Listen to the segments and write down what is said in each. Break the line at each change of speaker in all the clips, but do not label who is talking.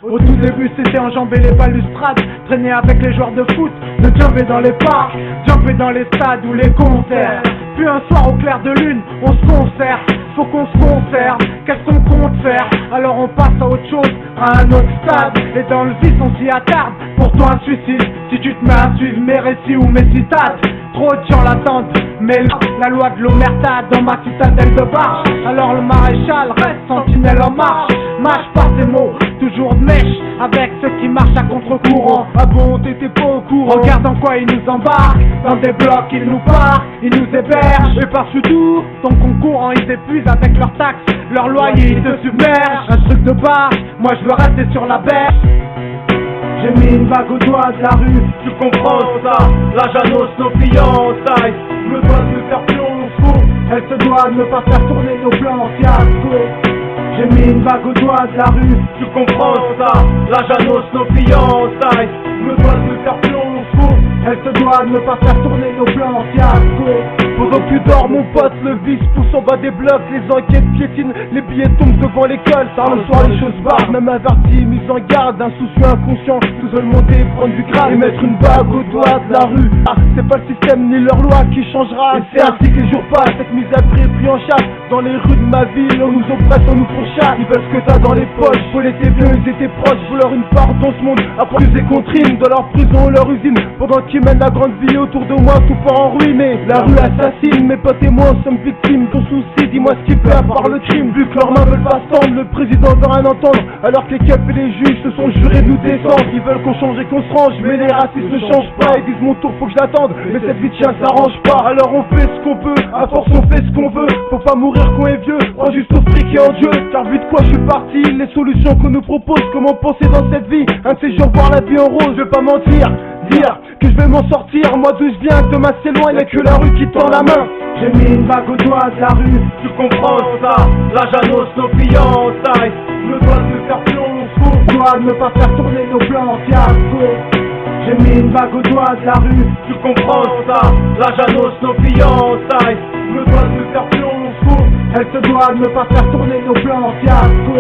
Au tout début c'était enjamber les balustrades, traîner avec les joueurs de foot, de jumper dans les parcs, jumper dans les stades ou les concerts. Puis un soir au clair de lune, on se concert, faut qu'on se conserve, qu'est-ce qu'on compte faire? Alors on passe à autre chose, à un autre stade. Et dans le vice on s'y attarde, pour toi un suicide, si tu te mets à suivre mes récits ou mes citates. Trop de gens l'attendent, mais la loi de l'omerta dans ma citadelle de barge. Alors le maréchal reste sentinelle en marche, mâche par ses mots, toujours de mèche, avec ceux qui marchent à contre-courant. Ah bon, t'étais pas au courant? Regarde en quoi ils nous embarquent, dans des blocs ils nous partent, ils nous hébergent. Et par-dessus ton concurrent ils épuisent avec leurs taxes, leurs loyers ils te submergent. Un truc de bar, moi je veux rester sur la berge. J'ai mis une bague au doigt de la rue, tu comprends ça? La Janos, nos fiançailles, me doit de me faire plonge. Elle se doit de ne pas faire tourner nos plans fiasco. J'ai mis une bague au doigt de la rue, tu comprends ça? La Janos, nos fiançailles, me doit de me faire plonge. Elle se doit de ne pas faire tourner nos plans fiasco.
Pendant que tu dors mon pote, le vice pousse en bas des blocs, les enquêtes piétinent, les billets tombent devant l'école. Tard le soir les choses barrent, même averti, mise en garde, un soucieux inconscient, tout seul monter, prendre du grade et mettre une bague au doigt de la rue. Ah, c'est pas le système ni leur loi qui changera, et c'est ainsi que les jours passent, cette mise à prix pris en chasse. Dans les rues de ma ville, on nous oppresse, on nous pourchasse. Ils veulent ce que t'as dans les poches, voler tes vieux, ils étaient proches, vouloir une part dans ce monde, après ils contriment dans leur prison ou leur usine. Pendant qu'ils mènent la grande vie autour de moi, tout part en ruine. La rue assassine, mes potes et moi sommes victimes. Ton souci, dis-moi ce qui fait à part le crime. Vu que leurs mains veulent pas se tendre, le président veut rien entendre. Alors que les keufs et les juges se sont jurés de nous descendre. Ils veulent qu'on change et qu'on se range, mais les racistes ne changent pas. Ils disent mon tour, faut que je l'attende, mais cette vie de chien s'arrange pas. Alors on fait ce qu'on peut, à force on fait ce qu'on veut. Faut pas mourir quand on est vieux, crois juste au fric et en Dieu. Car vu de quoi je suis parti, les solutions qu'on nous propose, comment penser dans cette vie? Un de ces jours voir la vie en rose, je vais pas mentir, dire que je vais m'en sortir. Moi d'où je viens, demain c'est loin, y'a que la rue qui tend la main.
J'ai mis une bague au doigt de la rue,
tu comprends ça? La Janos, nos fiançailles, me doit de me faire plonge.
doit de ne pas faire tourner nos plans fiasco. J'ai mis une bague au doigt de la rue,
tu comprends ça? La Janos, nos fiançailles, me doit de me faire plonge.
Elle se doit de ne pas faire tourner nos plans fiasco.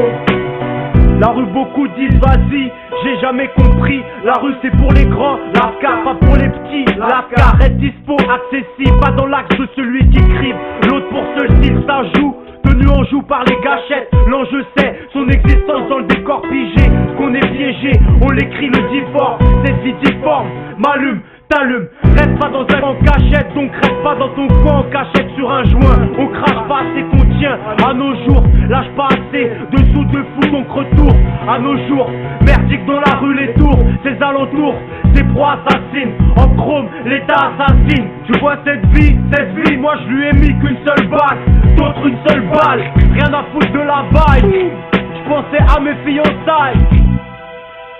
La rue beaucoup disent vas-y, j'ai jamais compris. La rue c'est pour les grands, l'AFCAR pas pour les petits. L'AFCAR est dispo, accessible, pas dans l'axe de celui qui crive. L'autre pour ce style ça joue, tenu en joue par les gâchettes. L'enjeu c'est son existence dans le décor pigé. Qu'on est piégé, on l'écrit le difforme. Cette vie difforme, m'allume, t'allume. Reste pas dans un coin en cachette, donc reste pas dans ton coin en cachette sur un joint. On crache pas assez qu'on tient à nos jours, lâche pas assez, dessous de fou donc retour à nos jours. Merdique dans la rue, les tours, ses alentours, ses proies assassinent. En chrome, l'état assassine. Tu vois cette vie, moi je lui ai mis qu'une seule balle, d'autres une seule balle, rien à foutre de la vibe. Je pensais à mes fiançailles.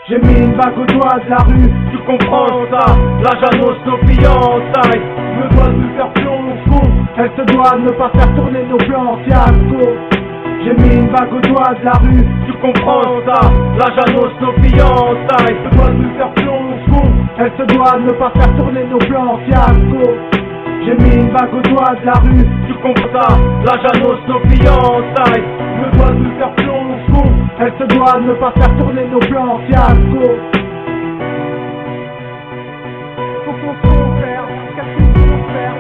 J'ai mis une bague au doigt de la rue,
tu comprends ça? La Janos, nos fiançailles,
me doit de me faire plonge. Elle se doit de ne pas faire tourner nos plans fiasco. J'ai mis une bague au doigt de la rue,
tu comprends ça? La Janos, nos fiançailles,
me doit de me faire plonge. Elle se doit de ne pas faire tourner nos plans fiasco. J'ai mis une bague au doigt de la rue,
tu comprends ça? La Janos, nos fiançailles,
me doit de me faire plonge. Elle se doit de ne pas faire tourner nos plans fiasco. Faut qu'on se conserve, qu'est-ce qu'on peut faire?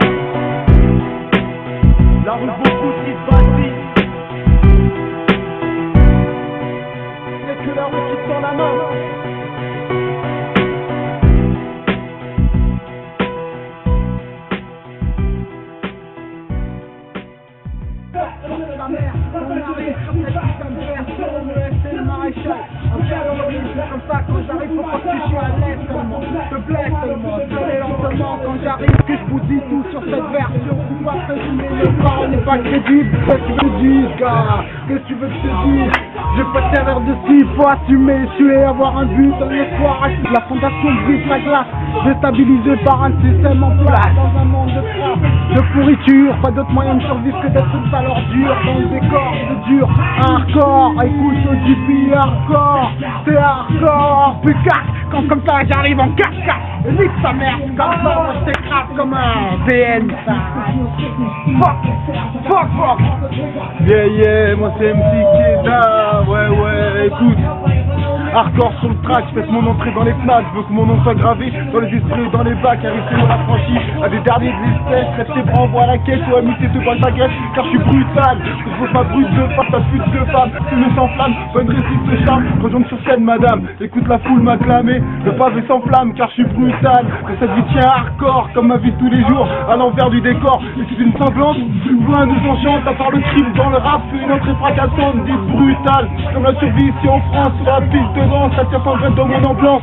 La rue beaucoup disent vas-y,
c'est que la rue qui tend la main. La mère, on arrive sur cette putain de verre, sur le c'est le maréchal. En terrorisme, c'est comme ça quand j'arrive, faut pas que je suis à l'aise seulement, je blesse seulement, je vais lentement quand j'arrive, que je vous dis tout sur cette version. Faut pas présumer les paroles n'est pas crédible, qu'est-ce que tu veux dire, gars? Qu'est-ce que tu veux que je te dise? Je vais pas te servir de ci, faut assumer, suer, avoir un but, un espoir. La fondation brise la glace, déstabilisée par un système en place. Dans un monde de frappe, de pourriture, pas d'autre moyen de survivre que d'être une sale ordure. Dans le décor, c'est dur, hardcore, écoute du puis hardcore, c'est hardcore, puis quand comme ça j'arrive en 4x4, nique sa mère, comme ça moi je t'écrase comme un BN, ça. Fuck.
yeah, moi c'est MC Keda, ouais, écoute. hardcore sur le track, je fête mon entrée dans les FNAC. Je veux que mon nom soit gravé dans les esprits et dans les bacs. Car ici on a franchi à des derniers de l'espèce. Reste tes bras, envoie la caisse, ou amitié te balle ta graisse. Car je suis brutal, je pose ma brute de face à pute de femme. Fume sans flamme, bonne récite de charme. Rejoins sur scène madame, écoute la foule m'acclamer. Le pavé s'enflamme car je suis brutal. Mais cette vie tient hardcore comme ma vie de tous les jours. À l'envers du décor, et c'est une sanglante. Loin nous enchante, à part le crime dans le rap. Une entrée fracassante, dite brutale. Comme la survie ici en France, sur la piste de danse. Ça tient sans graine dans mon ambiance.